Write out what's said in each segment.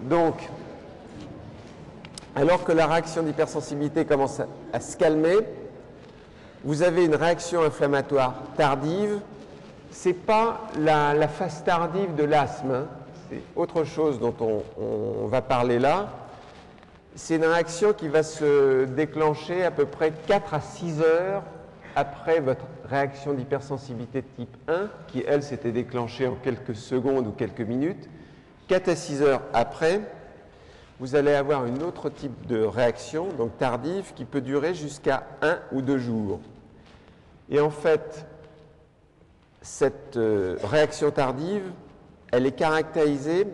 Donc, alors que la réaction d'hypersensibilité commence à se calmer, vous avez une réaction inflammatoire tardive. Ce n'est pas la phase tardive de l'asthme, hein. C'est autre chose dont on va parler là. C'est une réaction qui va se déclencher à peu près 4 à 6 heures après votre réaction d'hypersensibilité de type 1, qui, elle, s'était déclenchée en quelques secondes ou quelques minutes. 4 à 6 heures après, vous allez avoir une autre type de réaction, donc tardive, qui peut durer jusqu'à 1 ou 2 jours. Et en fait, cette réaction tardive, elle est caractérisée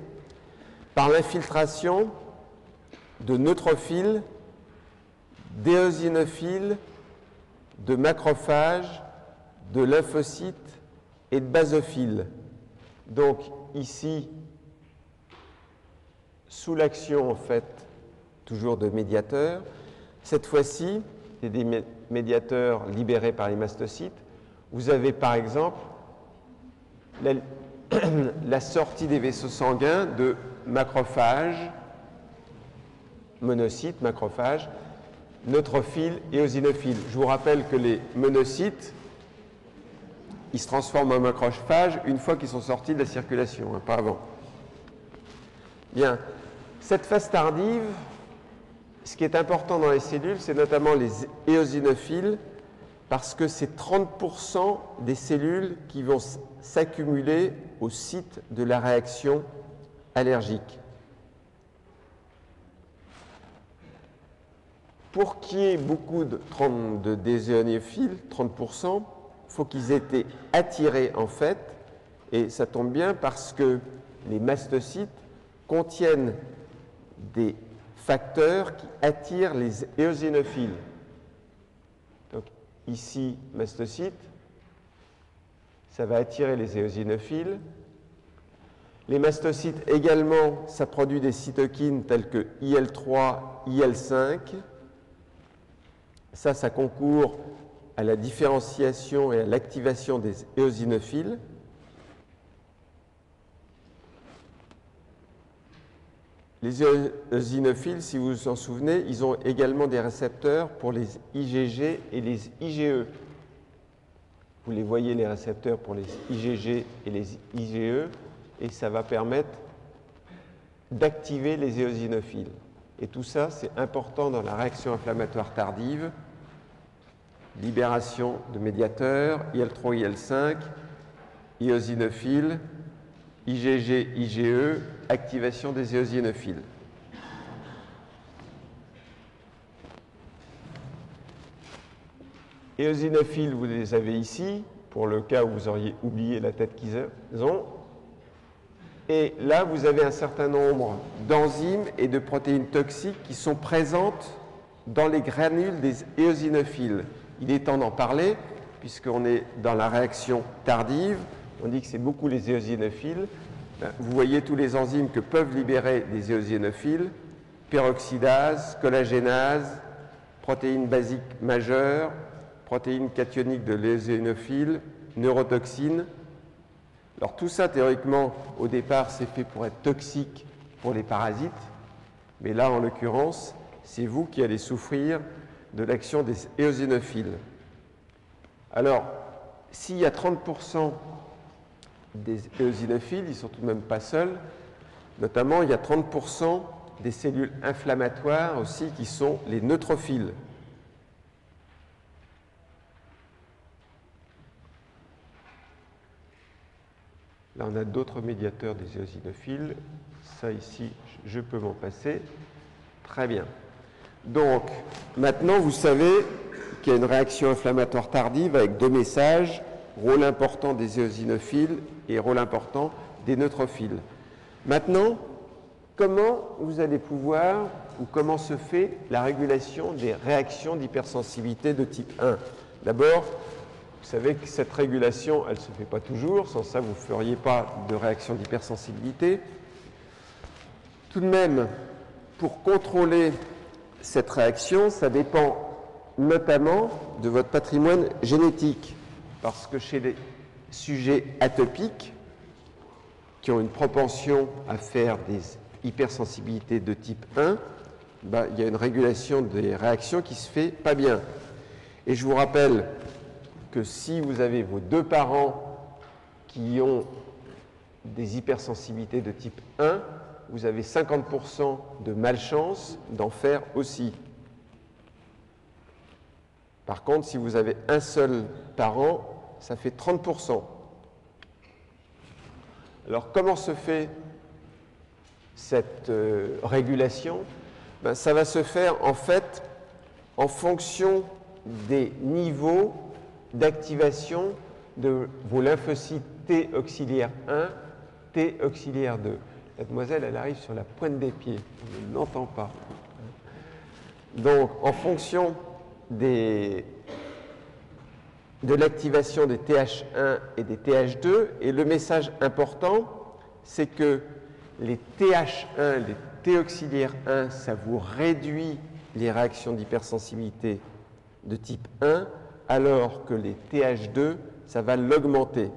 par l'infiltration de neutrophiles, d'éosinophiles, de macrophages, de lymphocytes et de basophiles. Donc ici, sous l'action en fait toujours de médiateurs, cette fois-ci, c'est des médiateurs libérés par les mastocytes. Vous avez par exemple la sortie des vaisseaux sanguins de macrophages, monocytes, macrophages, neutrophiles et éosinophiles. Je vous rappelle que les monocytes, ils se transforment en macrophages une fois qu'ils sont sortis de la circulation, hein, pas avant. Bien, cette phase tardive, ce qui est important dans les cellules, c'est notamment les éosinophiles, parce que c'est 30% des cellules qui vont s'accumuler au site de la réaction allergique. Pour qu'il y ait beaucoup d'éosinophiles, 30%, il faut qu'ils aient été attirés en fait, et ça tombe bien parce que les mastocytes contiennent des facteurs qui attirent les éosinophiles. Donc ici, mastocyte, ça va attirer les éosinophiles. Les mastocytes également, ça produit des cytokines telles que IL-3, IL-5. Ça concourt à la différenciation et à l'activation des éosinophiles. Les éosinophiles, si vous vous en souvenez, ils ont également des récepteurs pour les IgG et les IgE. Vous les voyez, les récepteurs pour les IgG et les IgE, et ça va permettre d'activer les éosinophiles. Et tout ça, c'est important dans la réaction inflammatoire tardive. Libération de médiateurs, IL-3, IL-5, éosinophiles, IgG, IgE, activation des éosinophiles. Éosinophiles, vous les avez ici, pour le cas où vous auriez oublié la tête qu'ils ont. Et là, vous avez un certain nombre d'enzymes et de protéines toxiques qui sont présentes dans les granules des éosinophiles. Il est temps d'en parler, puisqu'on est dans la réaction tardive. On dit que c'est beaucoup les éosinophiles. Vous voyez tous les enzymes que peuvent libérer les éosinophiles. Peroxydase, collagénase, protéines basiques majeures, protéines cationiques de l'éosinophile, neurotoxines. Alors tout ça, théoriquement, au départ, c'est fait pour être toxique pour les parasites. Mais là, en l'occurrence, c'est vous qui allez souffrir de l'action des éosinophiles. Alors, s'il y a 30% des éosinophiles, ils ne sont tout de même pas seuls. Notamment, il y a 30% des cellules inflammatoires aussi qui sont les neutrophiles. Là, on a d'autres médiateurs des éosinophiles. Ça, ici, je peux m'en passer. Très bien. Donc, maintenant, vous savez qu'il y a une réaction inflammatoire tardive avec deux messages, rôle important des éosinophiles et rôle important des neutrophiles. Maintenant, comment vous allez pouvoir, ou comment se fait la régulation des réactions d'hypersensibilité de type 1? D'abord, vous savez que cette régulation, elle ne se fait pas toujours, sans ça, vous ne feriez pas de réaction d'hypersensibilité. Tout de même, pour contrôler cette réaction, ça dépend notamment de votre patrimoine génétique. Parce que chez les sujets atopiques, qui ont une propension à faire des hypersensibilité de type 1, ben, il y a une régulation des réactions qui se fait pas bien. Et je vous rappelle que si vous avez vos deux parents qui ont des hypersensibilités de type 1, vous avez 50% de malchance d'en faire aussi. Par contre, si vous avez un seul parent, ça fait 30%. Alors, comment se fait cette régulation? Ben, ça va se faire en fait en fonction des niveaux d'activation de vos lymphocytes T auxiliaire 1, T auxiliaire 2. La demoiselle, elle arrive sur la pointe des pieds, on ne l'entend pas. Donc, en fonction de l'activation des TH1 et des TH2, et le message important, c'est que les TH1, les T auxiliaire 1, ça vous réduit les réactions d'hypersensibilité de type 1, alors que les TH2, ça va l'augmenter.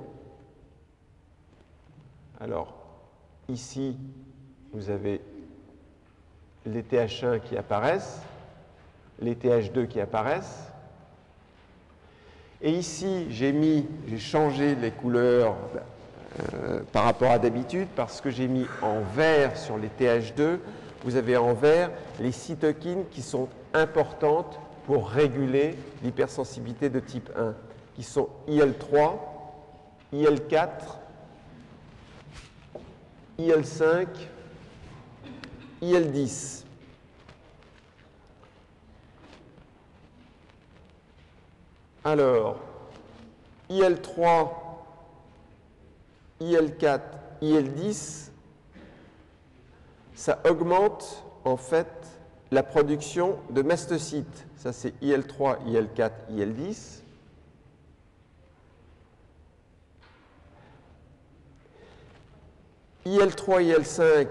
Alors, ici, vous avez les TH1 qui apparaissent, les TH2 qui apparaissent. Et ici, j'ai changé les couleurs par rapport à d'habitude parce que j'ai mis en vert sur les TH2. Vous avez en vert les cytokines qui sont importantes pour réguler l'hypersensibilité de type 1, qui sont IL-3, IL-4, IL-5, IL-10. Alors, IL-3, IL-4, IL-10, ça augmente en fait la production de mastocytes. Ça, c'est IL-3, IL-4, IL-10. IL-3, IL-5,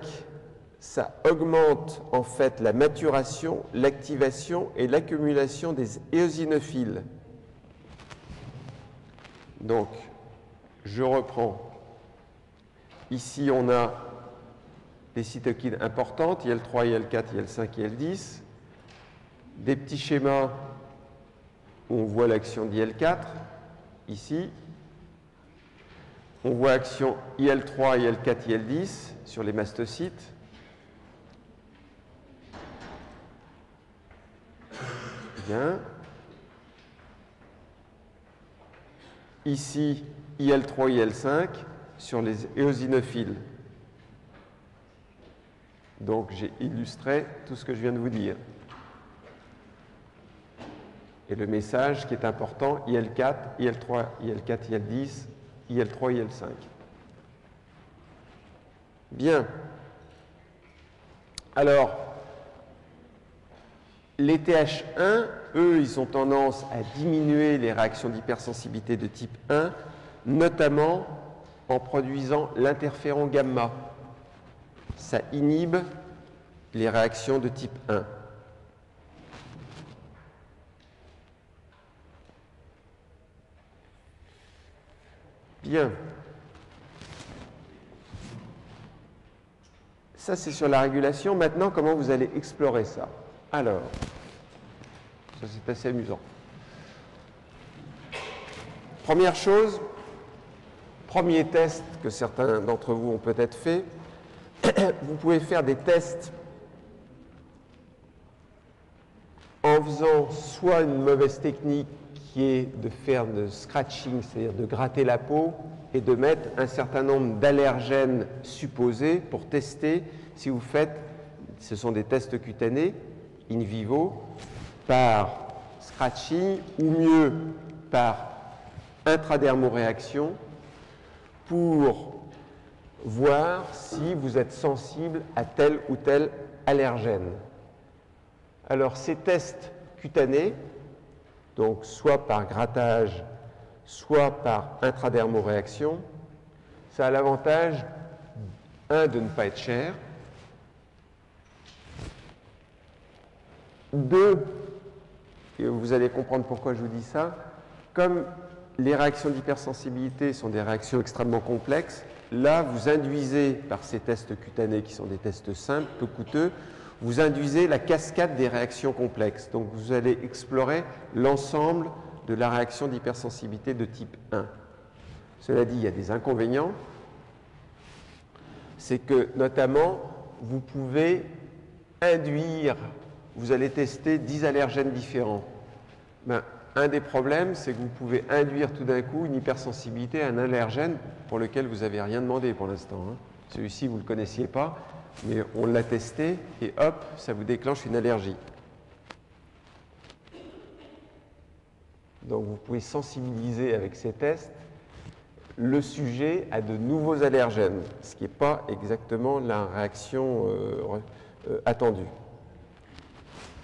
ça augmente en fait la maturation, l'activation et l'accumulation des éosinophiles. Donc, je reprends. Ici, on a des cytokines importantes, IL-3, IL-4, IL-5, IL-10. Des petits schémas où on voit l'action d'IL-4, ici. On voit action IL-3, IL-4, IL-10 sur les mastocytes. Bien. Ici, IL-3, IL-5 sur les éosinophiles. Donc, j'ai illustré tout ce que je viens de vous dire. Et le message qui est important, IL-4, IL-3, IL-4, IL-10, IL-3, IL-5. Bien. Alors, les TH1, eux, ils ont tendance à diminuer les réactions d'hypersensibilité de type 1, notamment en produisant l'interféron gamma. Ça inhibe les réactions de type 1. Bien. Ça, c'est sur la régulation. Maintenant, comment vous allez explorer ça? Alors, ça c'est assez amusant. Première chose, premier test que certains d'entre vous ont peut-être fait, vous pouvez faire des tests en faisant soit une mauvaise technique qui est de faire de scratching, c'est-à-dire de gratter la peau et de mettre un certain nombre d'allergènes supposés pour tester si vous faites, ce sont des tests cutanés, in vivo, par scratching ou mieux par intradermoréaction pour voir si vous êtes sensible à tel ou tel allergène. Alors ces tests cutanés, donc soit par grattage, soit par intradermoréaction, ça a l'avantage, de ne pas être cher, 2, et vous allez comprendre pourquoi je vous dis ça, comme les réactions d'hypersensibilité sont des réactions extrêmement complexes, là, vous induisez, par ces tests cutanés qui sont des tests simples, peu coûteux, vous induisez la cascade des réactions complexes. Donc vous allez explorer l'ensemble de la réaction d'hypersensibilité de type 1. Cela dit, il y a des inconvénients. C'est que, notamment, vous pouvez induire, vous allez tester 10 allergènes différents. Ben, un des problèmes, c'est que vous pouvez induire tout d'un coup une hypersensibilité à un allergène pour lequel vous n'avez rien demandé pour l'instant. Hein. Celui-ci, vous ne le connaissiez pas, mais on l'a testé et hop, ça vous déclenche une allergie. Donc vous pouvez sensibiliser avec ces tests le sujet à de nouveaux allergènes, ce qui n'est pas exactement la réaction attendue.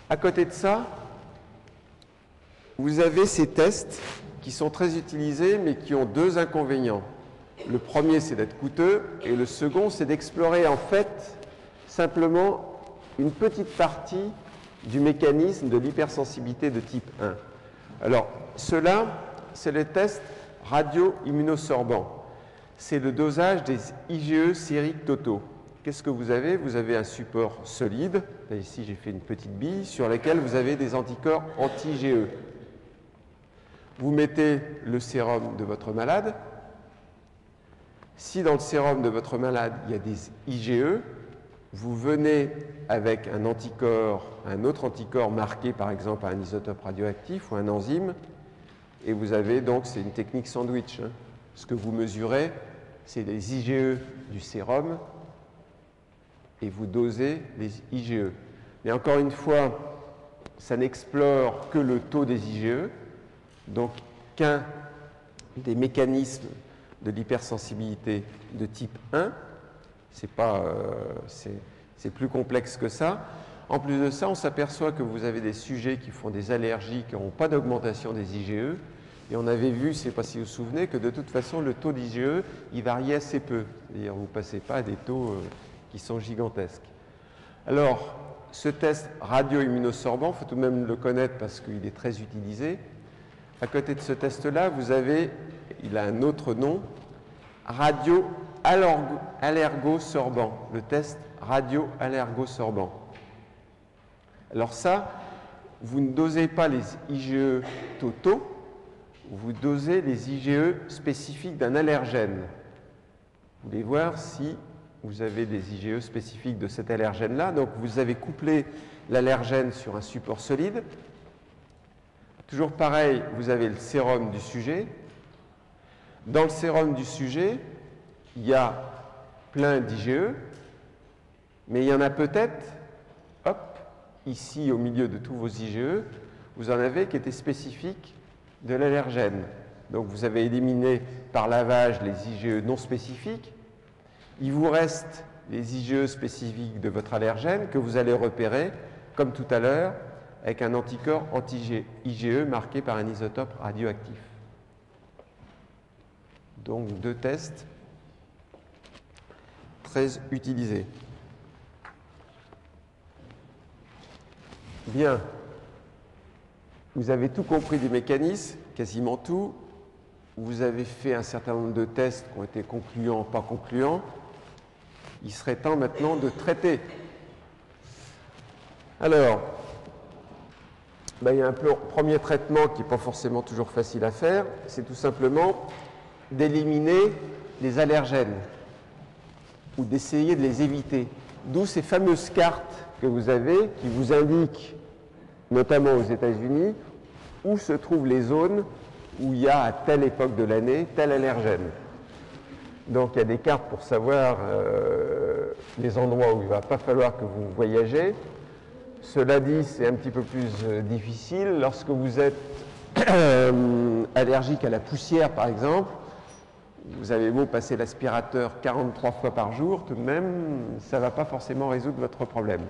À côté de ça, vous avez ces tests qui sont très utilisés mais qui ont deux inconvénients. Le premier, c'est d'être coûteux et le second, c'est d'explorer en fait simplement une petite partie du mécanisme de l'hypersensibilité de type 1. Alors, cela, c'est le test radio-immunosorbant. C'est le dosage des IgE sériques totaux. Qu'est-ce que vous avez? Vous avez un support solide, là, ici j'ai fait une petite bille, sur laquelle vous avez des anticorps anti-IgE. Vous mettez le sérum de votre malade. Si dans le sérum de votre malade, il y a des IgE, vous venez avec un anticorps, un autre anticorps marqué par exemple par un isotope radioactif ou un enzyme, et vous avez donc, c'est une technique sandwich. Hein. Ce que vous mesurez, c'est les IgE du sérum, et vous dosez les IgE. Mais encore une fois, ça n'explore que le taux des IgE, donc qu'un des mécanismes de l'hypersensibilité de type 1. C'est plus complexe que ça. En plus de ça, on s'aperçoit que vous avez des sujets qui font des allergies, qui n'ont pas d'augmentation des IgE. Et on avait vu, je ne sais pas si vous vous souvenez, que de toute façon, le taux d'IgE, il variait assez peu. C'est-à-dire, vous ne passez pas à des taux qui sont gigantesques. Alors, ce test radio-immunosorbant, il faut tout de même le connaître parce qu'il est très utilisé. À côté de ce test-là, vous avez, il a un autre nom, radio-allergosorbant, le test radio-allergosorbant. Alors ça, vous ne dosez pas les IgE totaux, vous dosez les IgE spécifiques d'un allergène. Vous voulez voir si vous avez des IgE spécifiques de cet allergène-là. Donc vous avez couplé l'allergène sur un support solide. Toujours pareil, vous avez le sérum du sujet. Dans le sérum du sujet, il y a plein d'IgE, mais il y en a peut-être, hop, ici au milieu de tous vos IgE, vous en avez qui étaient spécifiques de l'allergène. Donc vous avez éliminé par lavage les IgE non spécifiques. Il vous reste les IgE spécifiques de votre allergène que vous allez repérer, comme tout à l'heure, avec un anticorps anti-IgE marqué par un isotope radioactif. Donc deux tests très utilisés. Bien, vous avez tout compris du mécanisme, quasiment tout. Vous avez fait un certain nombre de tests qui ont été concluants, pas concluants. Il serait temps maintenant de traiter. Alors, il y a un premier traitement qui n'est pas forcément toujours facile à faire, c'est tout simplement d'éliminer les allergènes ou d'essayer de les éviter. D'où ces fameuses cartes que vous avez qui vous indiquent, notamment aux États-Unis, où se trouvent les zones où il y a à telle époque de l'année tel allergène. Donc il y a des cartes pour savoir les endroits où il ne va pas falloir que vous voyagez. Cela dit, c'est un petit peu plus difficile. Lorsque vous êtes allergique à la poussière, par exemple, vous avez beau passer l'aspirateur 43 fois par jour, tout de même, ça ne va pas forcément résoudre votre problème.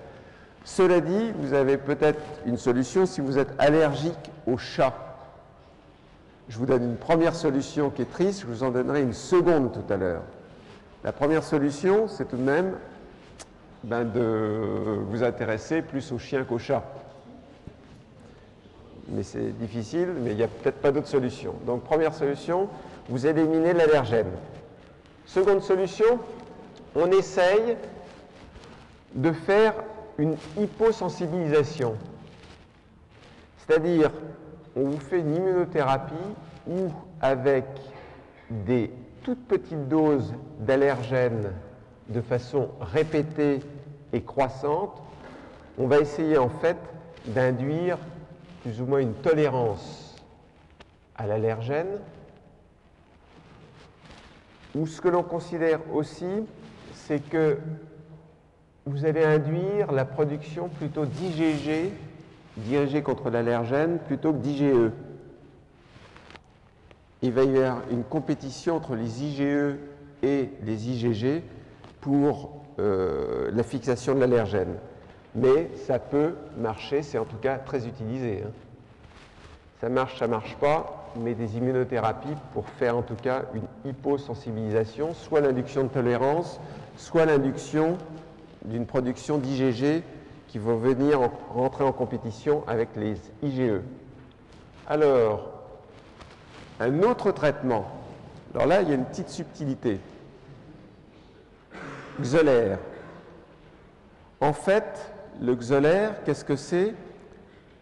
Cela dit, vous avez peut-être une solution si vous êtes allergique aux chats. Je vous donne une première solution qui est triste, je vous en donnerai une seconde tout à l'heure. La première solution, c'est tout de même de vous intéresser plus aux chiens qu'aux chats. Mais c'est difficile, mais il n'y a peut-être pas d'autre solution. Donc, première solution, vous éliminez l'allergène. Seconde solution, on essaye de faire une hyposensibilisation. C'est-à-dire, on vous fait une immunothérapie où, avec des toutes petites doses d'allergènes de façon répétée et croissante, on va essayer en fait d'induire plus ou moins une tolérance à l'allergène, ou ce que l'on considère aussi, c'est que vous allez induire la production plutôt d'IgG dirigée contre l'allergène plutôt que d'IgE. Il va y avoir une compétition entre les IgE et les IgG pour la fixation de l'allergène. Mais ça peut marcher, c'est en tout cas très utilisé. Ça marche pas, mais des immunothérapies pour faire en tout cas une hyposensibilisation, soit l'induction de tolérance, soit l'induction d'une production d'IgG qui vont venir rentrer en compétition avec les IgE. Alors, un autre traitement, alors là il y a une petite subtilité. Xolair. En fait, le Xolair, qu'est-ce que c'est?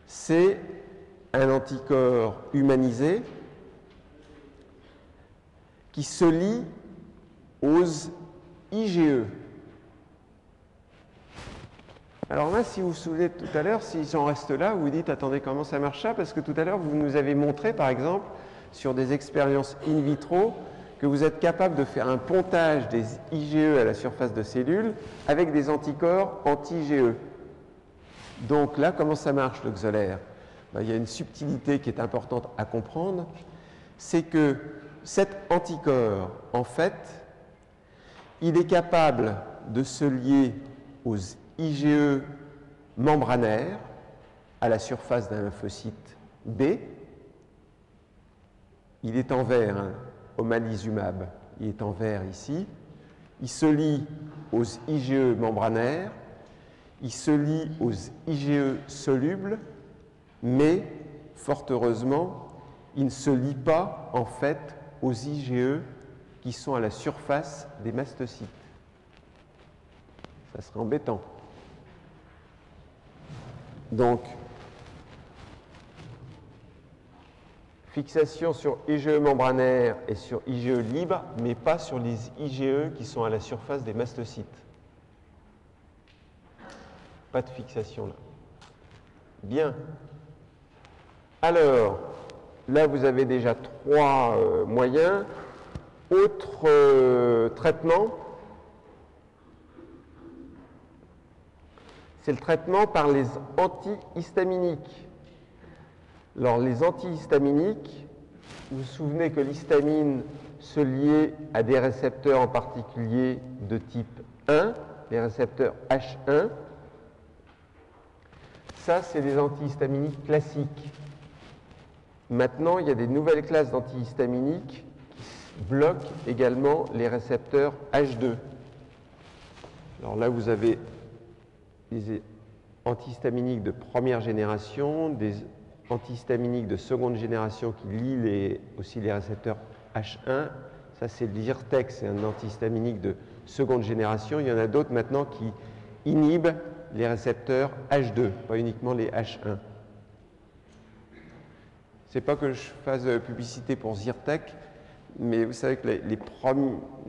C'est un anticorps humanisé qui se lie aux IgE. Alors là, si vous vous souvenez de tout à l'heure, si j'en reste là, vous vous dites, attendez, comment ça marche ça? Parce que tout à l'heure, vous nous avez montré, par exemple, sur des expériences in vitro, que vous êtes capable de faire un pontage des IgE à la surface de cellules avec des anticorps anti-IgE. Donc là, comment ça marche le Xolair? Il y a une subtilité qui est importante à comprendre, c'est que cet anticorps, en fait, il est capable de se lier aux IgE membranaires à la surface d'un lymphocyte B. Il est en vert, hein, omalizumab, il est en vert ici. Il se lie aux IgE membranaires, il se lie aux IgE solubles, mais, fort heureusement, il ne se lie pas, en fait, aux IgE qui sont à la surface des mastocytes. Ça serait embêtant. Donc, fixation sur IgE membranaire et sur IgE libre, mais pas sur les IgE qui sont à la surface des mastocytes. Pas de fixation là. Bien. Alors, là, vous avez déjà trois moyens. Autre traitement, c'est le traitement par les antihistaminiques. Alors, les antihistaminiques, vous vous souvenez que l'histamine se liait à des récepteurs en particulier de type 1, les récepteurs H1. Ça, c'est des antihistaminiques classiques. Maintenant, il y a des nouvelles classes d'antihistaminiques qui bloquent également les récepteurs H2. Alors là, vous avez des antihistaminiques de première génération, des antihistaminiques de seconde génération qui lient aussi les récepteurs H1. Ça, c'est le Zyrtec, c'est un antihistaminique de seconde génération. Il y en a d'autres maintenant qui inhibent les récepteurs H2, pas uniquement les H1. C'est pas que je fasse publicité pour Zyrtec, mais vous savez que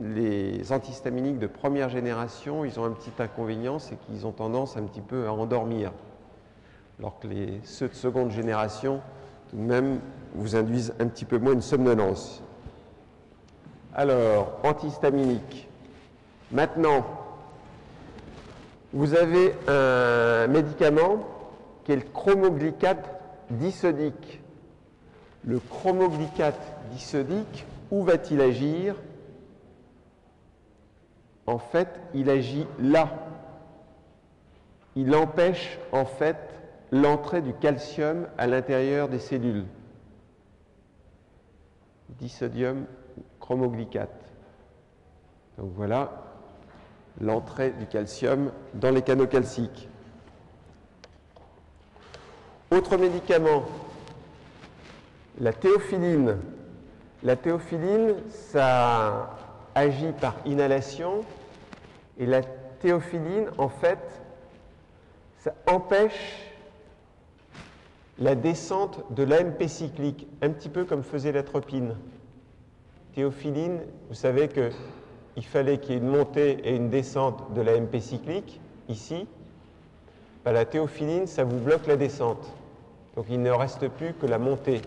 les antihistaminiques de première génération, ils ont un petit inconvénient, c'est qu'ils ont tendance un petit peu à endormir. Alors que ceux de seconde génération, tout de même, vous induisent un petit peu moins une somnolence. Alors, antihistaminique. Maintenant, vous avez un médicament qui est le chromoglycate disodique. Le chromoglycate disodique, où va-t-il agir? En fait, il agit là. Il empêche en fait l'entrée du calcium à l'intérieur des cellules. Disodium chromoglycate. Donc voilà l'entrée du calcium dans les canaux calciques. Autre médicament, la théophiline. La théophiline, ça agit par inhalation et la théophiline, en fait, ça empêche la descente de l'AMP cyclique, un petit peu comme faisait l'atropine. Théophiline, vous savez qu'il fallait qu'il y ait une montée et une descente de l'AMP cyclique, ici. Ben, la théophiline, ça vous bloque la descente. Donc il ne reste plus que la montée.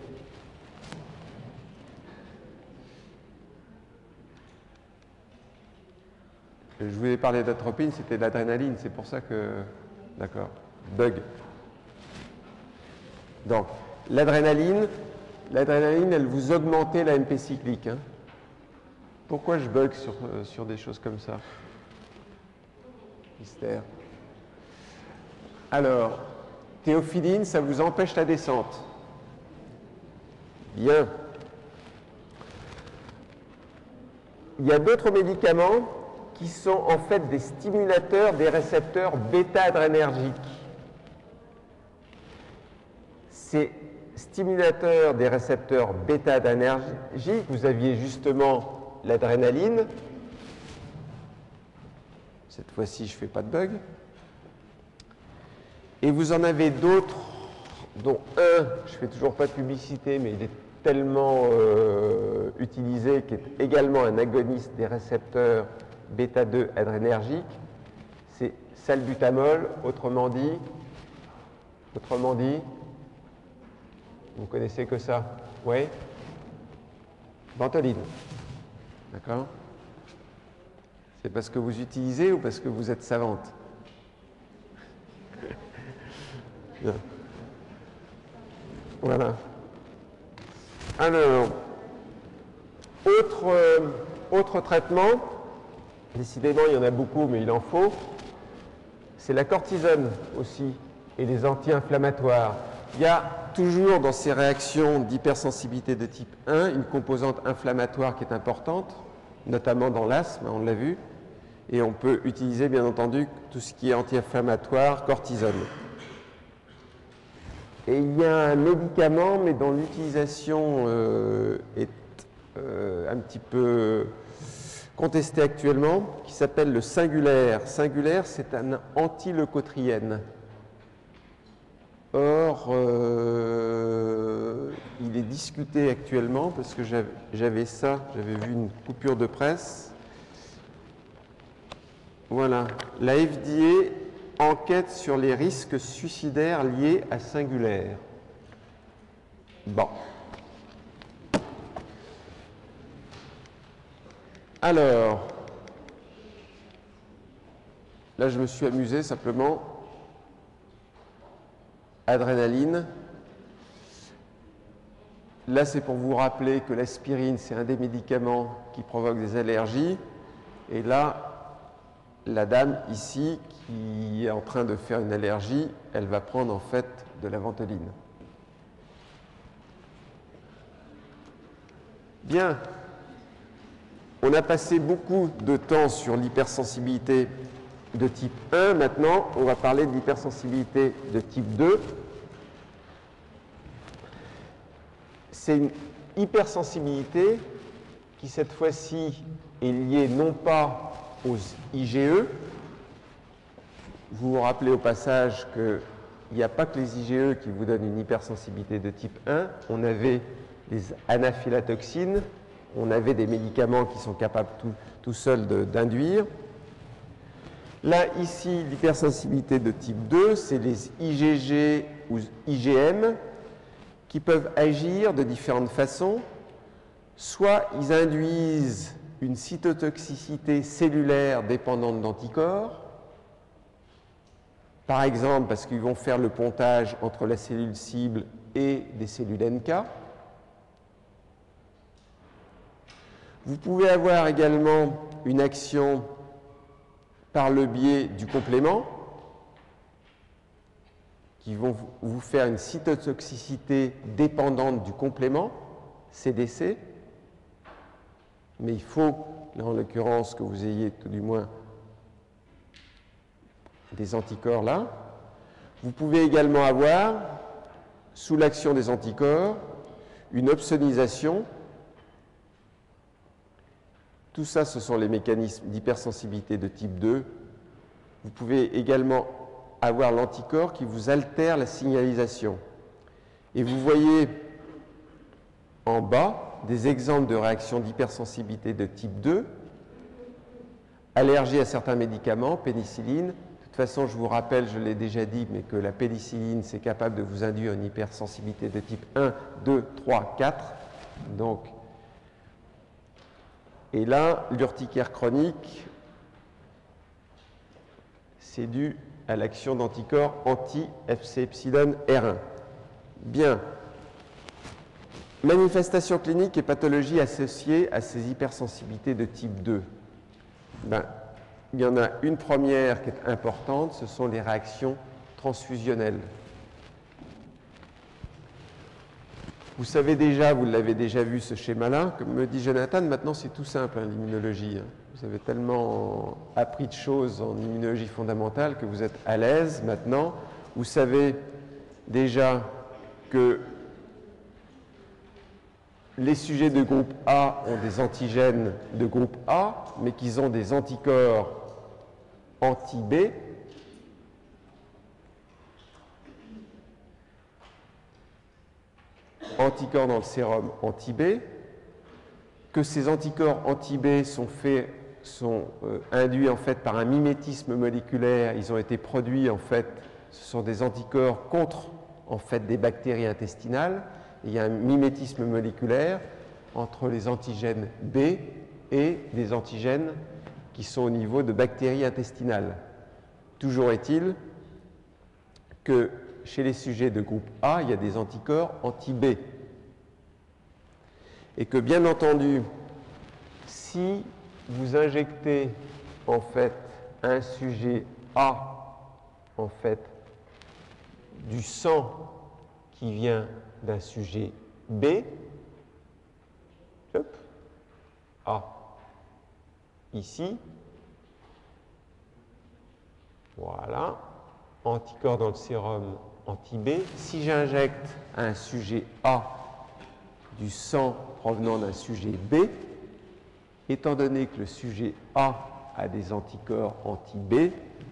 Je voulais parler d'atropine, c'était l'adrénaline, c'est pour ça que... D'accord. Bug. Donc, l'adrénaline, elle vous augmentait l'AMP cyclique. Hein. Pourquoi je bug sur des choses comme ça? Mystère. Alors, théophiline, ça vous empêche la descente. Bien. Il y a d'autres médicaments qui sont en fait des stimulateurs des récepteurs bêta-adrénergiques. Ces stimulateurs des récepteurs bêta-adrénergiques, vous aviez justement l'adrénaline. Cette fois-ci, je ne fais pas de bug. Et vous en avez d'autres, dont un, je ne fais toujours pas de publicité, mais il est tellement utilisé, qui est également un agoniste des récepteurs bêta-2 adrénergiques, c'est salbutamol, autrement dit, vous connaissez que ça? Oui? Ventoline. D'accord? C'est parce que vous utilisez ou parce que vous êtes savante? Bien. Voilà. Alors, autre traitement, décidément il y en a beaucoup, mais il en faut, c'est la cortisone aussi et les anti-inflammatoires. Il y a toujours dans ces réactions d'hypersensibilité de type 1 une composante inflammatoire qui est importante, notamment dans l'asthme, on l'a vu, et on peut utiliser bien entendu tout ce qui est anti-inflammatoire, cortisone. Et il y a un médicament, mais dont l'utilisation est un petit peu contestée actuellement, qui s'appelle le Singulair. Singulair, c'est un antileucotriène. Or, il est discuté actuellement, parce que j'avais vu une coupure de presse. Voilà, la FDA enquête sur les risques suicidaires liés à Singulair. Bon. Alors, là je me suis amusé simplement. Adrénaline. Là c'est pour vous rappeler que l'aspirine c'est un des médicaments qui provoque des allergies. Et là, la dame ici qui est en train de faire une allergie, elle va prendre en fait de la ventoline. Bien. On a passé beaucoup de temps sur l'hypersensibilité de type 1. Maintenant, on va parler de l'hypersensibilité de type 2. C'est une hypersensibilité qui, cette fois-ci, est liée non pas aux IgE. Vous vous rappelez au passage qu'il n'y a pas que les IgE qui vous donnent une hypersensibilité de type 1. On avait les anaphylatoxines, on avait des médicaments qui sont capables tout seuls d'induire. Là, ici, l'hypersensibilité de type 2, c'est les IgG ou IgM qui peuvent agir de différentes façons. Soit ils induisent une cytotoxicité cellulaire dépendante d'anticorps, par exemple parce qu'ils vont faire le pontage entre la cellule cible et des cellules NK. Vous pouvez avoir également une action par le biais du complément, qui vont vous faire une cytotoxicité dépendante du complément, CDC. Mais il faut, là en l'occurrence, que vous ayez tout du moins des anticorps là. Vous pouvez également avoir, sous l'action des anticorps, une opsonisation Tout ça, ce sont les mécanismes d'hypersensibilité de type 2. Vous pouvez également avoir l'anticorps qui vous altère la signalisation. Et vous voyez en bas des exemples de réactions d'hypersensibilité de type 2, allergie à certains médicaments, pénicilline. De toute façon, je vous rappelle, je l'ai déjà dit, mais que la pénicilline, c'est capable de vous induire une hypersensibilité de type 1, 2, 3, 4. Donc, et là, l'urticaire chronique, c'est dû à l'action d'anticorps anti-Fc epsilon R1. Bien. Manifestations cliniques et pathologies associées à ces hypersensibilités de type 2. Il y en a une première qui est importante, ce sont les réactions transfusionnelles. Vous savez déjà, vous l'avez déjà vu ce schéma-là, comme me dit Jonathan, maintenant c'est tout simple l'immunologie. Vous avez tellement appris de choses en immunologie fondamentale que vous êtes à l'aise maintenant. Vous savez déjà que les sujets de groupe A ont des antigènes de groupe A, mais qu'ils ont des anticorps anti-B. Anticorps dans le sérum anti-B, que ces anticorps anti-B sont induits en fait par un mimétisme moléculaire. Ils ont été produits en fait, ce sont des anticorps contre en fait des bactéries intestinales. Il y a un mimétisme moléculaire entre les antigènes B et des antigènes qui sont au niveau de bactéries intestinales. Toujours est-il que chez les sujets de groupe A, il y a des anticorps anti-B. Et que bien entendu, si vous injectez en fait un sujet A, en fait, du sang qui vient d'un sujet B, hop, A, ici, voilà, anticorps dans le sérum anti-B. Si j'injecte un sujet A du sang provenant d'un sujet B, étant donné que le sujet A a des anticorps anti-B,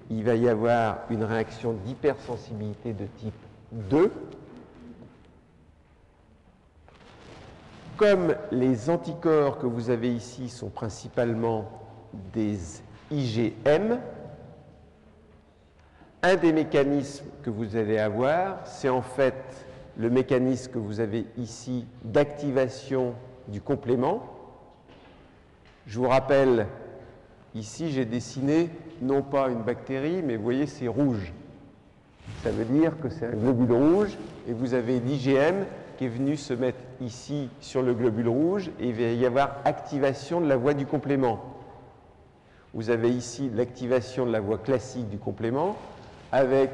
il va y avoir une réaction d'hypersensibilité de type 2. Comme les anticorps que vous avez ici sont principalement des IgM, un des mécanismes que vous allez avoir, c'est en fait le mécanisme que vous avez ici d'activation du complément. Je vous rappelle, ici j'ai dessiné non pas une bactérie, mais vous voyez c'est rouge. Ça veut dire que c'est un globule rouge et vous avez l'IgM qui est venu se mettre ici sur le globule rouge et il va y avoir activation de la voie du complément. Vous avez ici l'activation de la voie classique du complément avec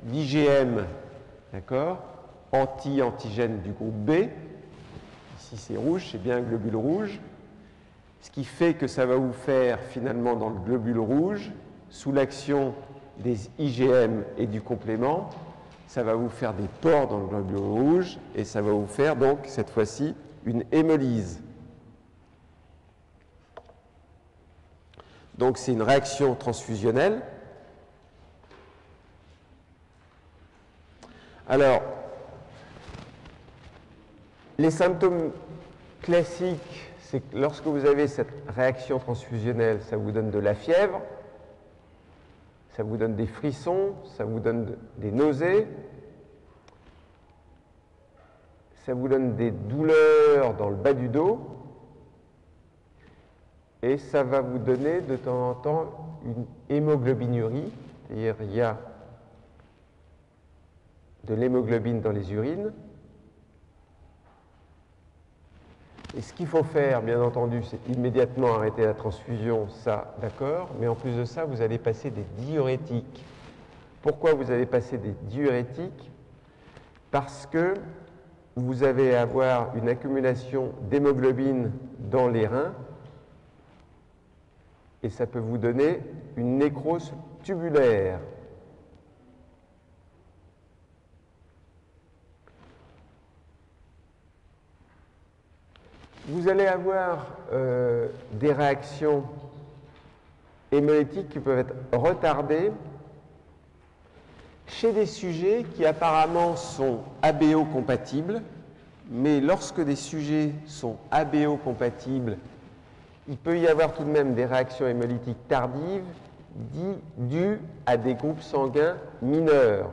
l'IgM, d'accord, anti-antigène du groupe B. Ici c'est rouge, c'est bien un globule rouge. Ce qui fait que ça va vous faire finalement dans le globule rouge, sous l'action des IgM et du complément, ça va vous faire des pores dans le globule rouge et ça va vous faire donc cette fois-ci une hémolyse. Donc c'est une réaction transfusionnelle. Alors, les symptômes classiques, c'est que lorsque vous avez cette réaction transfusionnelle, ça vous donne de la fièvre, ça vous donne des frissons, ça vous donne des nausées, ça vous donne des douleurs dans le bas du dos, et ça va vous donner de temps en temps une hémoglobinurie, c'est-à-dire il y a de l'hémoglobine dans les urines. Et ce qu'il faut faire, bien entendu, c'est immédiatement arrêter la transfusion, ça, d'accord, mais en plus de ça, vous allez passer des diurétiques. Pourquoi vous allez passer des diurétiques? Parce que vous allez avoir une accumulation d'hémoglobine dans les reins et ça peut vous donner une nécrose tubulaire. vous allez avoir des réactions hémolytiques qui peuvent être retardées chez des sujets qui apparemment sont ABO compatibles, mais lorsque des sujets sont ABO compatibles, il peut y avoir tout de même des réactions hémolytiques tardives dues à des groupes sanguins mineurs.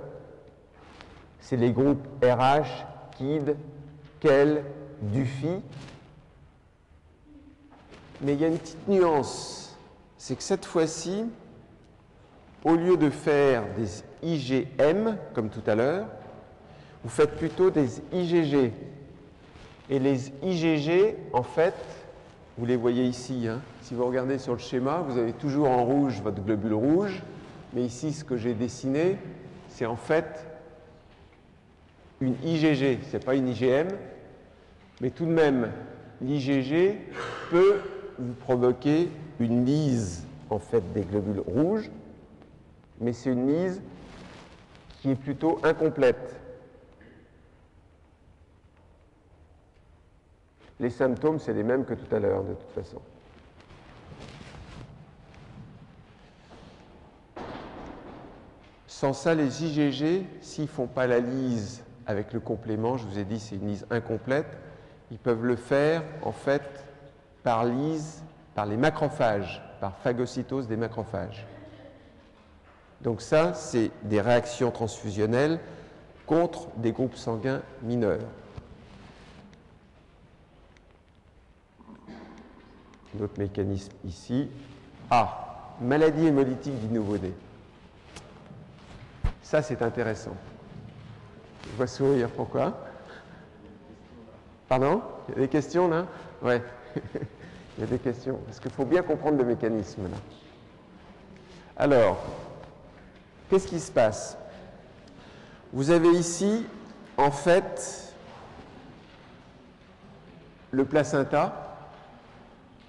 C'est les groupes RH, KID, KEL, DUFI. Mais il y a une petite nuance, c'est que cette fois-ci, au lieu de faire des IgM, comme tout à l'heure, vous faites plutôt des IgG. Et les IgG, en fait, vous les voyez ici, hein. Si vous regardez sur le schéma, vous avez toujours en rouge votre globule rouge, mais ici, ce que j'ai dessiné, c'est en fait une IgG, ce n'est pas une IgM, mais tout de même, l'IgG peut vous provoquer une lyse en fait des globules rouges, mais c'est une lyse qui est plutôt incomplète. Les symptômes, c'est les mêmes que tout à l'heure, de toute façon. Sans ça, les IgG, s'ils ne font pas la lyse avec le complément, je vous ai dit c'est une lyse incomplète, ils peuvent le faire en fait par lyse, par les macrophages, par phagocytose des macrophages. Donc ça, c'est des réactions transfusionnelles contre des groupes sanguins mineurs. Notre mécanisme ici. Ah, maladie hémolytique du nouveau-né. Ça, c'est intéressant. Je vois sourire, pourquoi? Pardon? Il y a des questions là? Ouais. Il y a des questions. Parce qu'il faut bien comprendre le mécanisme là. Alors, qu'est-ce qui se passe? Vous avez ici, en fait, le placenta,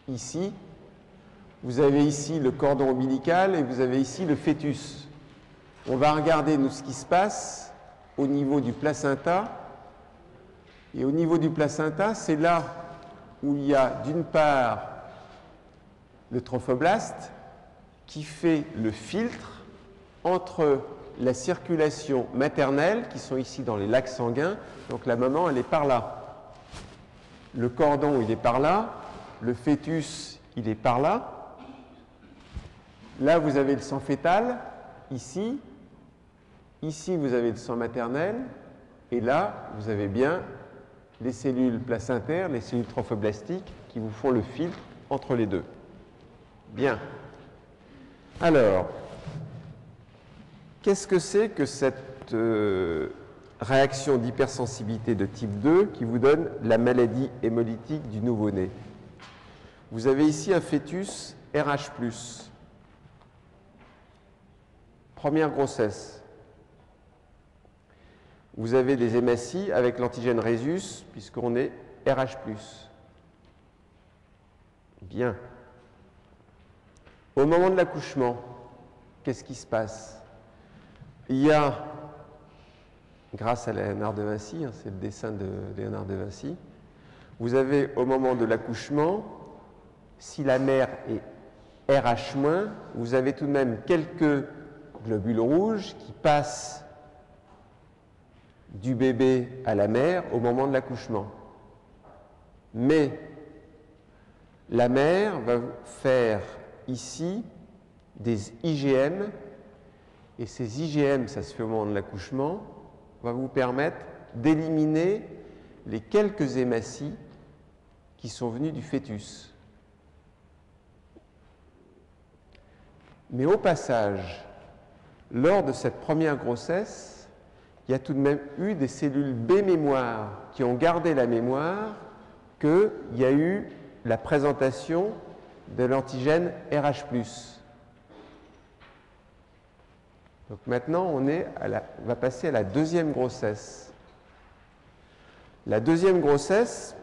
ici. Vous avez ici le cordon ombilical et vous avez ici le fœtus. On va regarder, nous, ce qui se passe au niveau du placenta. Et au niveau du placenta, c'est là où il y a, d'une part, le trophoblaste qui fait le filtre entre la circulation maternelle, qui sont ici dans les lacs sanguins, donc la maman, elle est par là. Le cordon, il est par là. Le fœtus, il est par là. Là, vous avez le sang fœtal, ici. Ici, vous avez le sang maternel. Et là, vous avez bien les cellules placentaires, les cellules trophoblastiques qui vous font le filtre entre les deux. Bien. Alors, qu'est-ce que c'est que cette réaction d'hypersensibilité de type 2 qui vous donne la maladie hémolytique du nouveau-né? Vous avez ici un fœtus RH+. Première grossesse. Vous avez des hématies avec l'antigène Rhésus, puisqu'on est RH+. Bien. Au moment de l'accouchement, qu'est-ce qui se passe? Il y a, grâce à Léonard de Vinci, hein, c'est le dessin de Léonard de Vinci, vous avez au moment de l'accouchement, si la mère est RH-, vous avez tout de même quelques globules rouges qui passent du bébé à la mère au moment de l'accouchement. Mais la mère va faire ici des IgM, et ces IgM, ça se fait au moment de l'accouchement, va vous permettre d'éliminer les quelques hématies qui sont venues du fœtus. Mais au passage, lors de cette première grossesse, il y a tout de même eu des cellules B mémoire qui ont gardé la mémoire qu'il y a eu la présentation de l'antigène RH+. Donc maintenant, on va passer à la deuxième grossesse. La deuxième grossesse,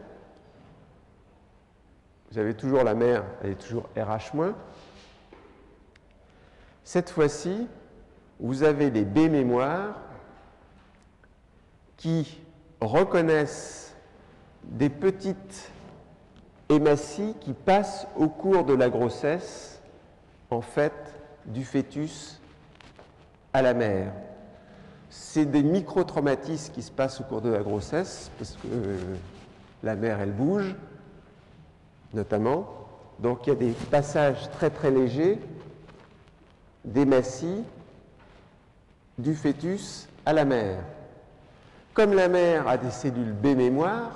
vous avez toujours la mère, elle est toujours RH-. Cette fois-ci, vous avez les B mémoires qui reconnaissent des petites hématies qui passent au cours de la grossesse, en fait, du fœtus à la mère. C'est des micro-traumatismes qui se passent au cours de la grossesse, parce que la mère, elle bouge, notamment. Donc, il y a des passages très très légers d'hématies du fœtus à la mère. Comme la mère a des cellules B mémoire,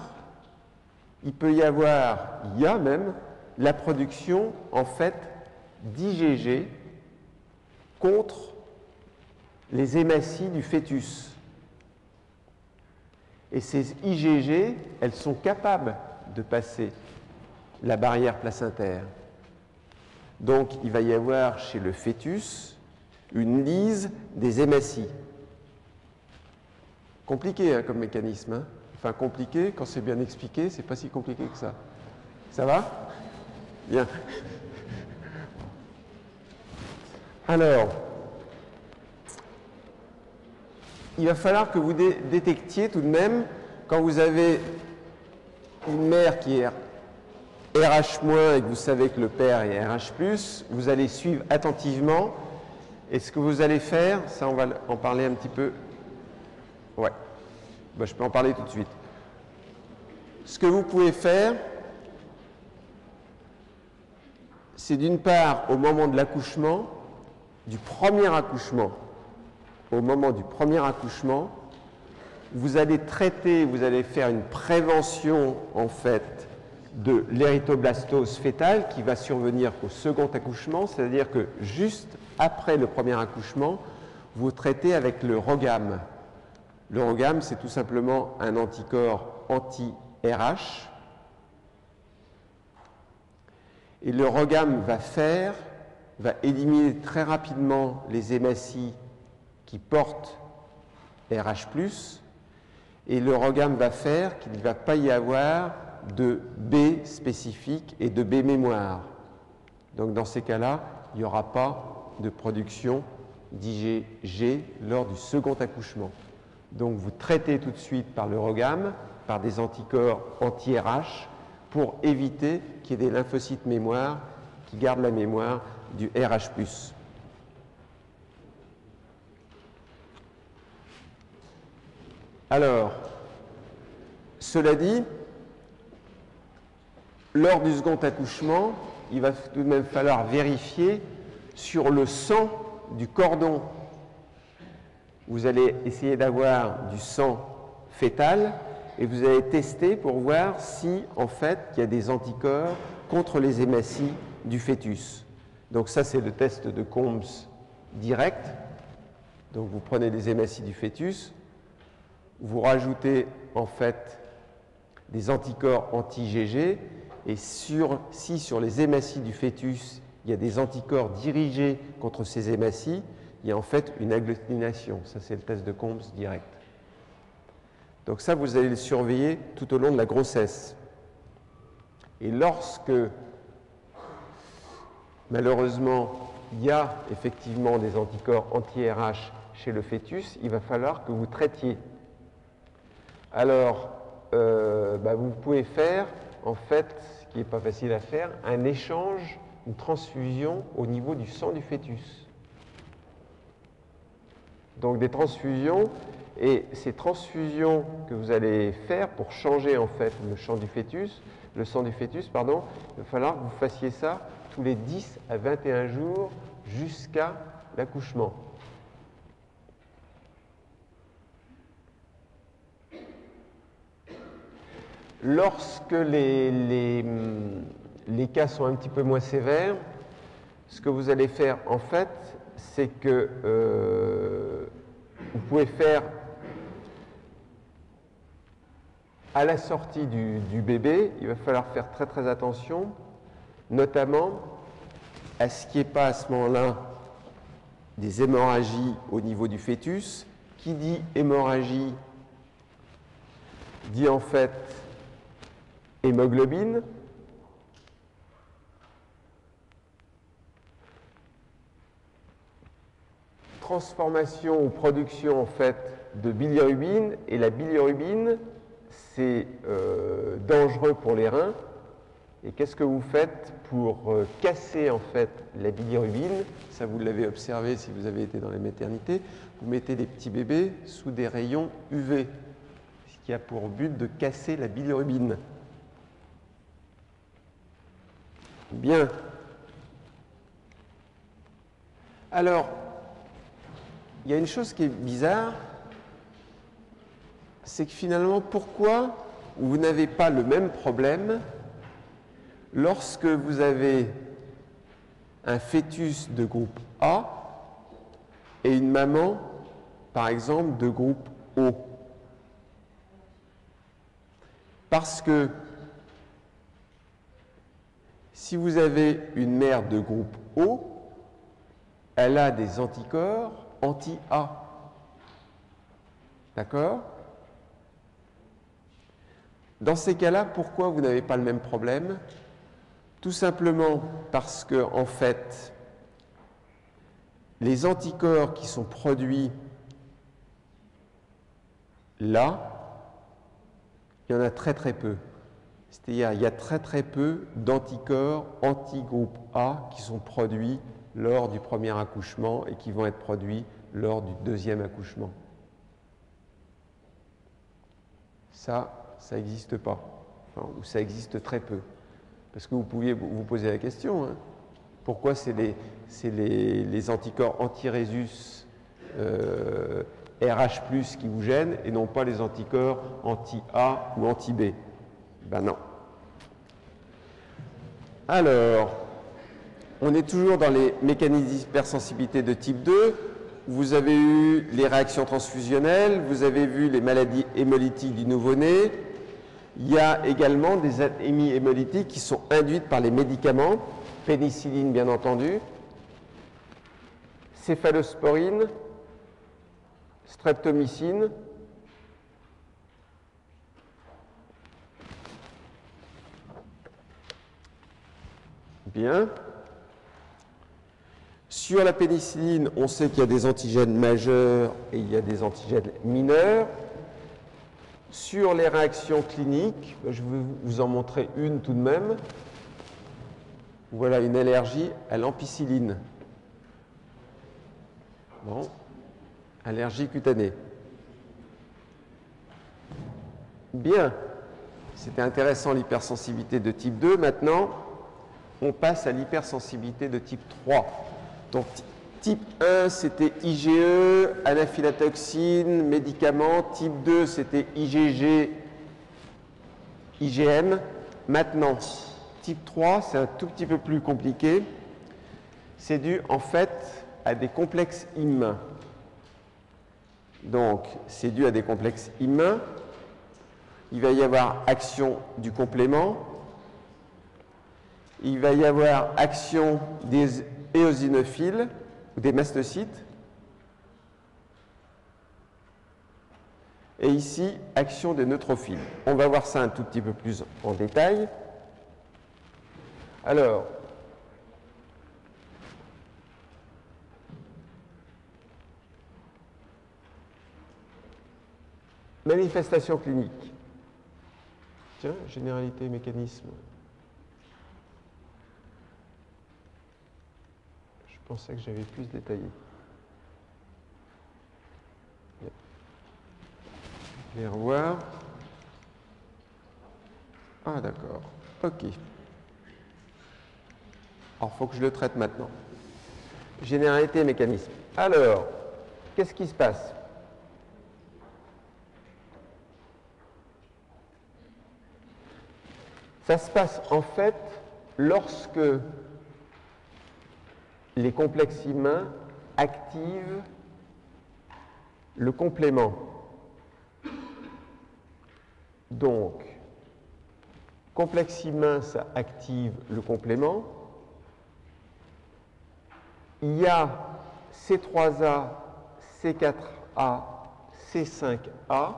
il y a même la production, en fait, d'IgG contre les hématies du fœtus. Et ces IgG, elles sont capables de passer la barrière placentaire. Donc, il va y avoir chez le fœtus une lyse des hématies. Compliqué hein, comme mécanisme. Hein. Enfin, compliqué, quand c'est bien expliqué, c'est pas si compliqué que ça. Ça va? Bien. Alors, il va falloir que vous détectiez tout de même, quand vous avez une mère qui est RH- et que vous savez que le père est RH+, vous allez suivre attentivement. Et ce que vous allez faire, ça on va en parler un petit peu. Ouais, ben, je peux en parler tout de suite. Ce que vous pouvez faire, c'est d'une part, au moment de l'accouchement, au moment du premier accouchement, vous allez traiter, vous allez faire une prévention en fait de l'érythroblastose fœtale qui va survenir au second accouchement, c'est-à-dire que juste après le premier accouchement, vous traitez avec le RhoGAM. Le RhoGAM, c'est tout simplement un anticorps anti-RH. Et le RhoGAM va éliminer très rapidement les hématies qui portent RH+, et le RhoGAM va faire qu'il ne va pas y avoir de B spécifique et de B mémoire. Donc dans ces cas-là, il n'y aura pas de production d'IgG lors du second accouchement. Donc vous traitez tout de suite par le RhoGAM, par des anticorps anti-RH, pour éviter qu'il y ait des lymphocytes mémoire qui gardent la mémoire du RH+. Alors, cela dit, lors du second accouchement, il va tout de même falloir vérifier sur le sang du cordon. Vous allez essayer d'avoir du sang fœtal et vous allez tester pour voir si, en fait, il y a des anticorps contre les hématies du fœtus. Donc ça, c'est le test de Combs direct. Donc vous prenez les hématies du fœtus, vous rajoutez en fait des anticorps anti-IgG et si sur les hématies du fœtus, il y a des anticorps dirigés contre ces hématies, il y a en fait une agglutination. Ça, c'est le test de Combs direct. Donc ça, vous allez le surveiller tout au long de la grossesse. Et lorsque, malheureusement, il y a effectivement des anticorps anti-RH chez le fœtus, il va falloir que vous traitiez. Alors, vous pouvez faire, en fait, ce qui n'est pas facile à faire, un échange, une transfusion au niveau du sang du fœtus. Donc des transfusions, et ces transfusions que vous allez faire pour changer en fait le sang du fœtus, il va falloir que vous fassiez ça tous les 10 à 21 jours jusqu'à l'accouchement. Lorsque les cas sont un petit peu moins sévères, ce que vous allez faire en fait, c'est que vous pouvez faire à la sortie du bébé, il va falloir faire très très attention, notamment à ce qu'il n'y ait pas à ce moment-là des hémorragies au niveau du fœtus. Qui dit hémorragie dit en fait hémoglobine. Transformation ou production en fait de bilirubine, et la bilirubine c'est dangereux pour les reins Et qu'est-ce que vous faites pour casser en fait la bilirubine? Ça, vous l'avez observé si vous avez été dans les maternités. Vous mettez les petits bébés sous des rayons UV, ce qui a pour but de casser la bilirubine. Bien. Alors, il y a une chose qui est bizarre, c'est que finalement, pourquoi vous n'avez pas le même problème lorsque vous avez un fœtus de groupe A et une maman, par exemple, de groupe O? Parce que si vous avez une mère de groupe O, elle a des anticorps anti-A. D'accord? Dans ces cas-là, pourquoi vous n'avez pas le même problème? Tout simplement parce que, en fait, les anticorps qui sont produits là, il y en a très très peu. C'est-à-dire, il y a très très peu d'anticorps anti-groupe A qui sont produits lors du premier accouchement et qui vont être produits lors du deuxième accouchement. Ça n'existe pas, enfin, ou ça existe très peu. Parce que vous pouviez vous poser la question, hein, pourquoi c'est les anticorps anti-Rhésus RH+, qui vous gênent et non pas les anticorps anti-A ou anti-B? Ben non. Alors, on est toujours dans les mécanismes d'hypersensibilité de type 2. Vous avez eu les réactions transfusionnelles, vous avez vu les maladies hémolytiques du nouveau-né. Il y a également des anémies hémolytiques qui sont induites par les médicaments, pénicilline bien entendu, céphalosporine, streptomycine. Bien. Sur la pénicilline, on sait qu'il y a des antigènes majeurs et il y a des antigènes mineurs. Sur les réactions cliniques, je vais vous en montrer une tout de même. Voilà une allergie à l'ampicilline. Bon, allergie cutanée. Bien, c'était intéressant l'hypersensibilité de type 2. Maintenant, on passe à l'hypersensibilité de type 3. Donc, type 1, c'était IgE, anaphylatoxine, médicaments. Type 2, c'était IgG, IgM. Maintenant, type 3, c'est un tout petit peu plus compliqué. C'est dû, en fait, à des complexes immuns. Donc, c'est dû à des complexes immuns. Il va y avoir action du complément. Il va y avoir action des éosinophiles ou des mastocytes. Et ici, action des neutrophiles. On va voir ça un tout petit peu plus en détail. Alors, manifestation clinique. Tiens, généralité, mécanisme. Je pensais que j'avais plus détaillé. Je vais revoir. Ah, d'accord. OK. Alors, il faut que je le traite maintenant. Généralité, mécanisme. Alors, qu'est-ce qui se passe? Ça se passe en fait lorsque les complexes immuns activent le complément. Donc, complexe immun, ça active le complément. Il y a C3A, C4A, C5A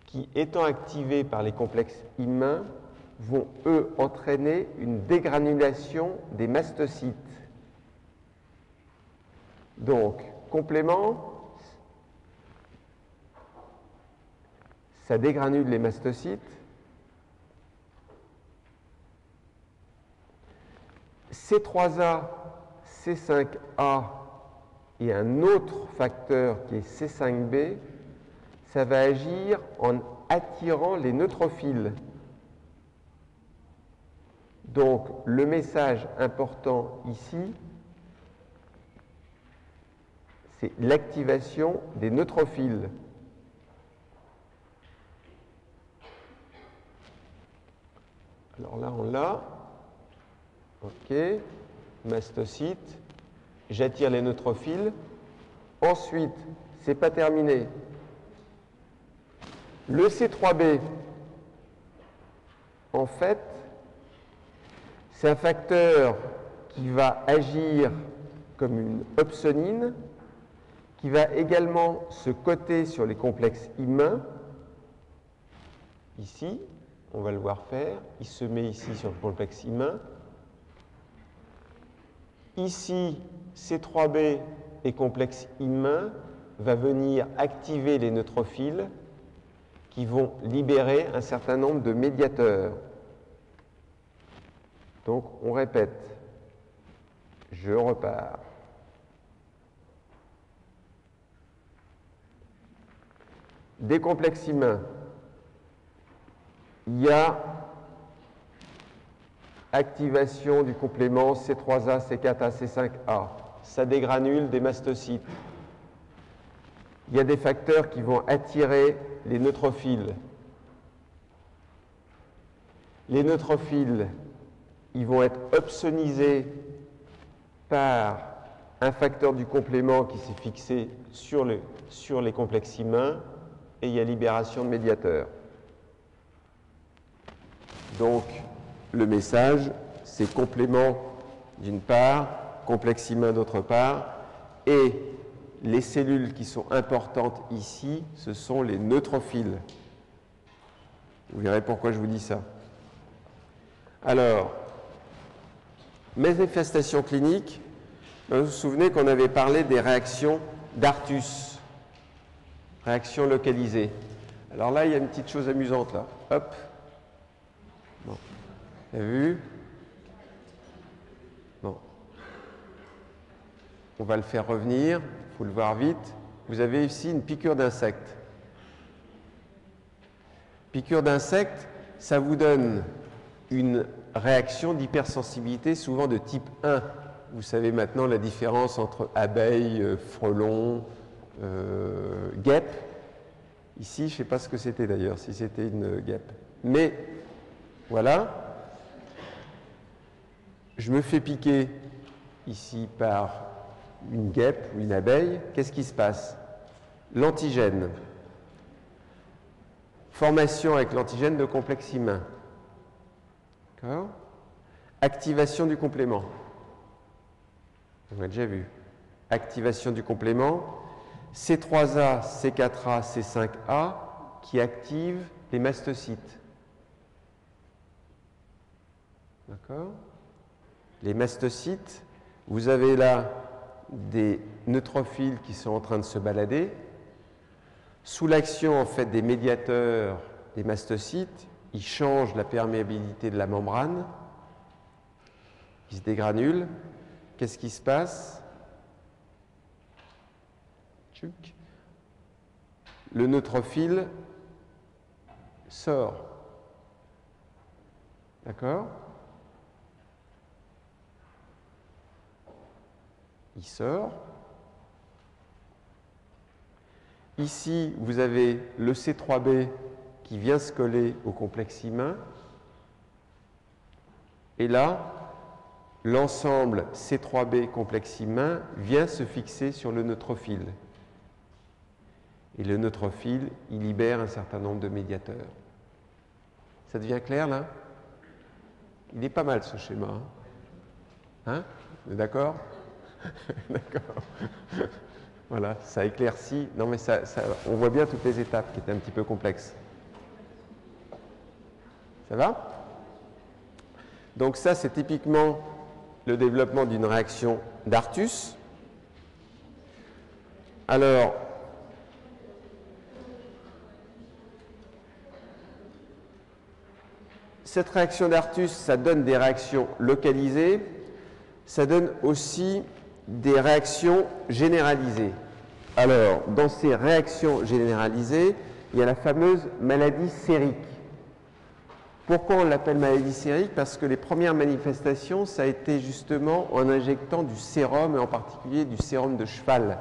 qui, étant activés par les complexes immuns, vont, eux, entraîner une dégranulation des mastocytes. Donc, complément, ça dégranule les mastocytes. C3A, C5A et un autre facteur qui est C5B, ça va agir en attirant les neutrophiles. Donc, le message important ici, c'est l'activation des neutrophiles. Alors là, on l'a. OK. Mastocyte. J'attire les neutrophiles. Ensuite, c'est pas terminé. Le C3b, en fait, c'est un facteur qui va agir comme une opsonine, qui va également se coter sur les complexes immuns. Ici, on va le voir faire. Il se met ici sur le complexe immun. Ici, C3b et complexe immun va venir activer les neutrophiles qui vont libérer un certain nombre de médiateurs. Donc, on répète. Je repars. Des complexes immuns, il y a activation du complément C3A, C4A, C5A. Ça dégranule des mastocytes. Il y a des facteurs qui vont attirer les neutrophiles. Les neutrophiles, ils vont être opsonisés par un facteur du complément qui s'est fixé sur les complexes immuns et il y a libération de médiateurs. Donc, le message, c'est complément d'une part, complexe immun d'autre part, et les cellules qui sont importantes ici, ce sont les neutrophiles. Vous verrez pourquoi je vous dis ça. Alors, manifestations cliniques, vous vous souvenez qu'on avait parlé des réactions d'Artus, réactions localisées. Alors là, il y a une petite chose amusante là. Hop. Bon. Vous avez vu? Bon. On va le faire revenir, il faut le voir vite. Vous avez ici une piqûre d'insecte. Piqûre d'insecte, ça vous donne une réaction d'hypersensibilité souvent de type 1. Vous savez maintenant la différence entre abeille, frelon, guêpe. Ici, je ne sais pas ce que c'était d'ailleurs, si c'était une guêpe. Mais voilà. Je me fais piquer ici par une guêpe ou une abeille. Qu'est-ce qui se passe? L'antigène. Formation avec l'antigène de complexe immun. D'accord? Activation du complément. On a déjà vu. Activation du complément. C3A, C4A, C5A qui activent les mastocytes. D'accord? Les mastocytes, vous avez là des neutrophiles qui sont en train de se balader. Sous l'action en fait des médiateurs des mastocytes, ils changent la perméabilité de la membrane, ils se dégranulent. Qu'est-ce qui se passe? Le neutrophile sort. D'accord? Il sort. Ici, vous avez le C3b qui vient se coller au complexe immun. Et là, l'ensemble C3b complexe immun vient se fixer sur le neutrophile. Et le neutrophile, il libère un certain nombre de médiateurs. Ça devient clair là? Il est pas mal ce schéma. Hein? Vous êtes d'accord? D'accord. Voilà, ça éclaircit. Non, mais on voit bien toutes les étapes qui étaient un petit peu complexes. Ça va? Donc ça, c'est typiquement le développement d'une réaction d'Artus. Alors, cette réaction d'Artus, ça donne des réactions localisées. ça donne aussi des réactions généralisées. Alors, dans ces réactions généralisées, il y a la fameuse maladie sérique. Pourquoi on l'appelle maladie sérique? Parce que les premières manifestations, ça a été justement en injectant du sérum, et en particulier du sérum de cheval.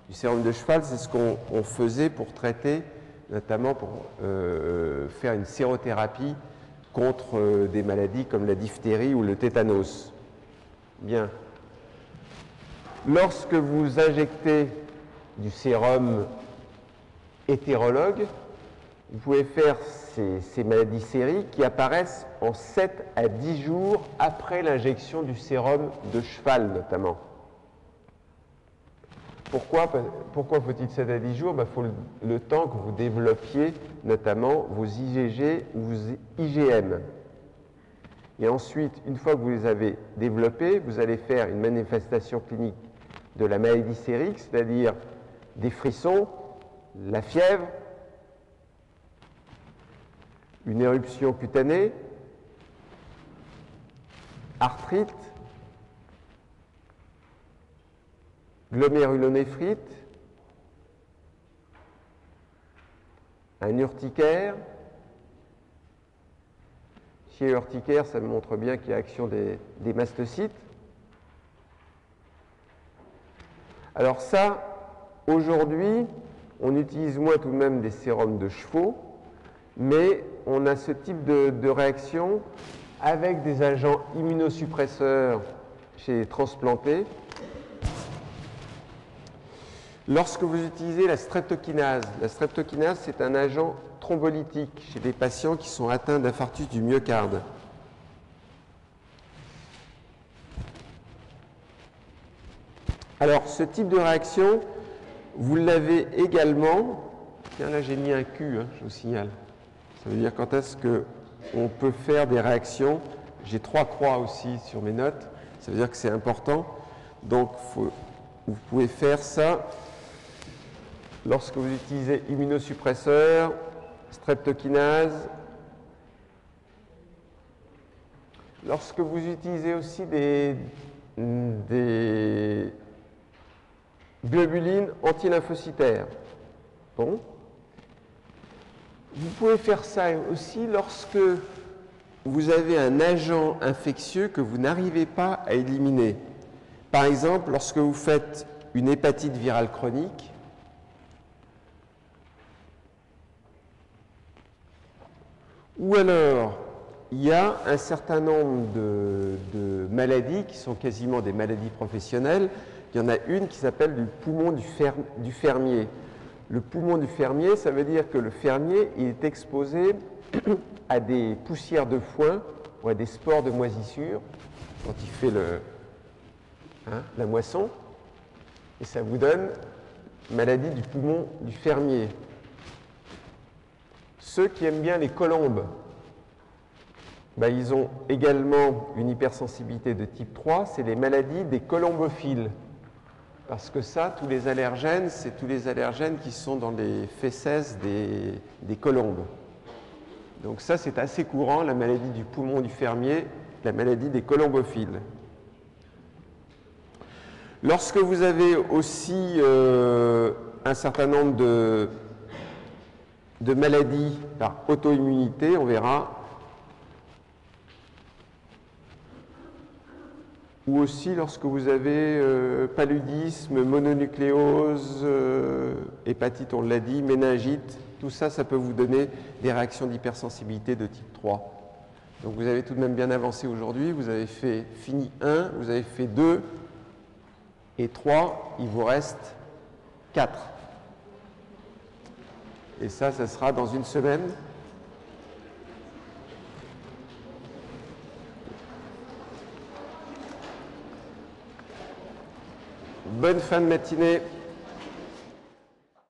Du sérum de cheval, c'est ce qu'on faisait pour traiter, notamment pour faire une sérothérapie contre des maladies comme la diphtérie ou le tétanos. Bien. Lorsque vous injectez du sérum hétérologue, vous pouvez faire ces maladies sériques qui apparaissent en 7 à 10 jours après l'injection du sérum de cheval notamment. Pourquoi faut-il 7 à 10 jours? Il faut le temps que vous développiez notamment vos IgG ou vos IgM. Et ensuite, une fois que vous les avez développés, vous allez faire une manifestation clinique de la maladie sérique, c'est-à-dire des frissons, la fièvre, une éruption cutanée, arthrite, glomérulonéphrite, un urticaire. Chez l'urticaire, ça me montre bien qu'il y a action des mastocytes. Alors ça, aujourd'hui, on utilise moins tout de même des sérums de chevaux, mais on a ce type de réaction avec des agents immunosuppresseurs chez les transplantés. Lorsque vous utilisez la streptokinase, c'est un agent thrombolytique chez des patients qui sont atteints d'infarctus du myocarde. Alors, ce type de réaction, vous l'avez également. Tiens, là, j'ai mis un Q, je vous signale. Ça veut dire quand est-ce qu'on peut faire des réactions. J'ai 3 croix aussi sur mes notes. Ça veut dire que c'est important. Donc, vous pouvez faire ça lorsque vous utilisez immunosuppresseur, streptokinase. Lorsque vous utilisez aussi des globulines antilymphocytaires. Bon. Vous pouvez faire ça aussi lorsque vous avez un agent infectieux que vous n'arrivez pas à éliminer. Par exemple, lorsque vous faites une hépatite virale chronique, ou alors il y a un certain nombre de maladies qui sont quasiment des maladies professionnelles. Il y en a une qui s'appelle le poumon du fermier. Le poumon du fermier, ça veut dire que le fermier il est exposé à des poussières de foin ou à des spores de moisissure quand il fait la moisson. Et ça vous donne maladie du poumon du fermier. Ceux qui aiment bien les colombes, ils ont également une hypersensibilité de type 3, c'est les maladies des colombophiles. Parce que ça, tous les allergènes, c'est tous les allergènes qui sont dans les fécès des colombes. Donc ça, c'est assez courant, la maladie du poumon du fermier, la maladie des colombophiles. Lorsque vous avez aussi un certain nombre de maladies par auto-immunité, on verra, ou aussi lorsque vous avez paludisme, mononucléose, hépatite, on l'a dit, méningite, tout ça, ça peut vous donner des réactions d'hypersensibilité de type 3. Donc vous avez tout de même bien avancé aujourd'hui, vous avez fini 1, vous avez fait 2 et 3, il vous reste 4. Et ça sera dans une semaine. Bonne fin de matinée.